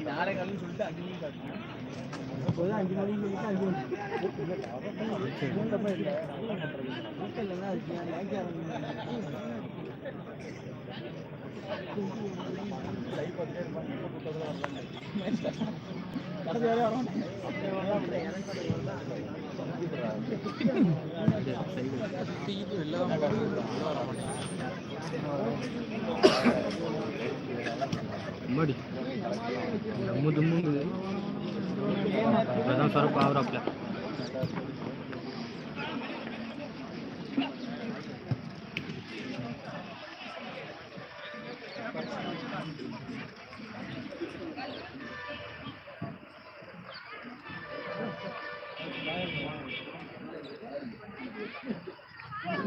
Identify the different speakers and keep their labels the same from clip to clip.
Speaker 1: நாளை காலையில் சொல்லிட்டு 5 மணிக்கு காட்டணும். 5 மணிக்கு சொல்லிட்டு 5 மணிக்கு இல்லைன்னா
Speaker 2: மடி அதான் சார் பாவராப்ல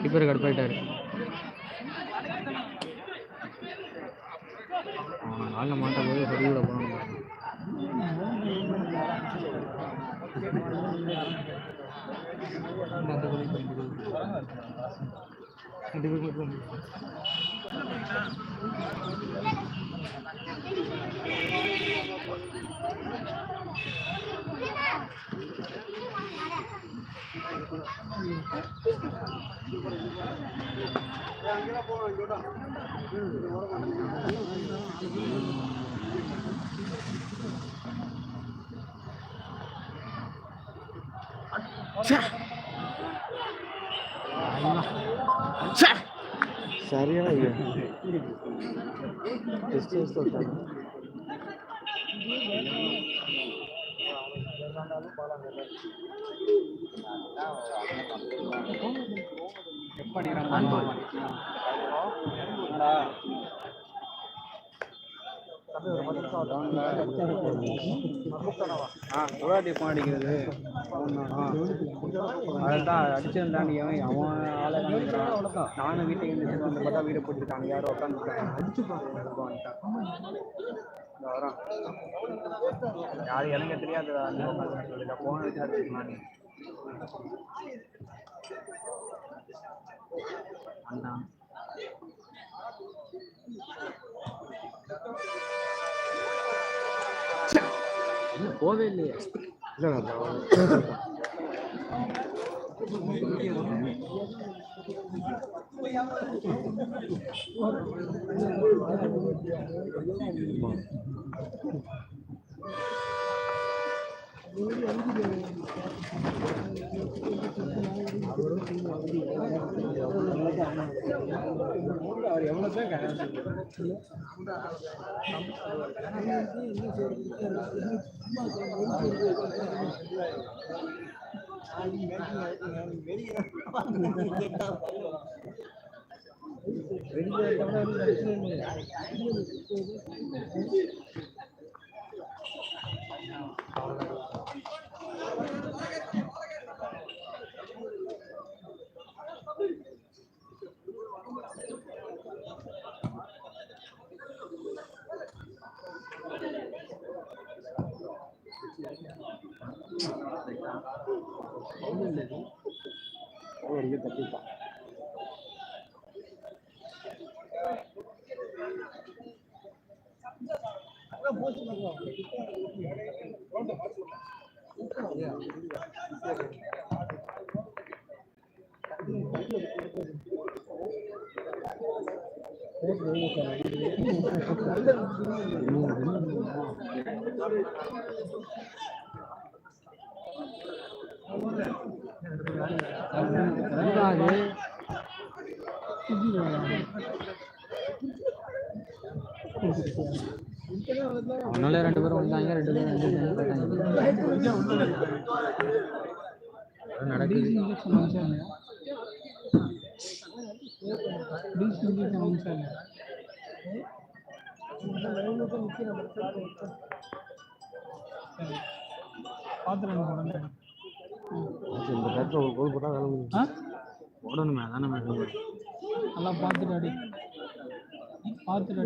Speaker 2: கீப்பர் கடுப்பாயிட்டாரு. ஆள மாட்ட போது சொல்லி விட போனோம். சரியான
Speaker 1: அடிக்கிறது அதான் அடிச்சிருந்தாண்டி அவன் ஆளை நானும் வீட்டுக்கு வந்து பார்த்தா வீடு போட்டுருக்காங்க யாரும் உட்காந்துருக்காங்க அடிச்சு வரான் யாரும் எனக்கு தெரியாது போன வச்சு அடிச்சுக்கலாம் அண்ணா போவே இல்லையே அவர் எவ்வளவுதான் தப்பிப்பான் அவனால 2 பேரும் வந்தாங்க 2 பேரும் நடக்குது போடணுமே அதான நல்லா பார்த்துட்டு அடி பார்த்துட்டு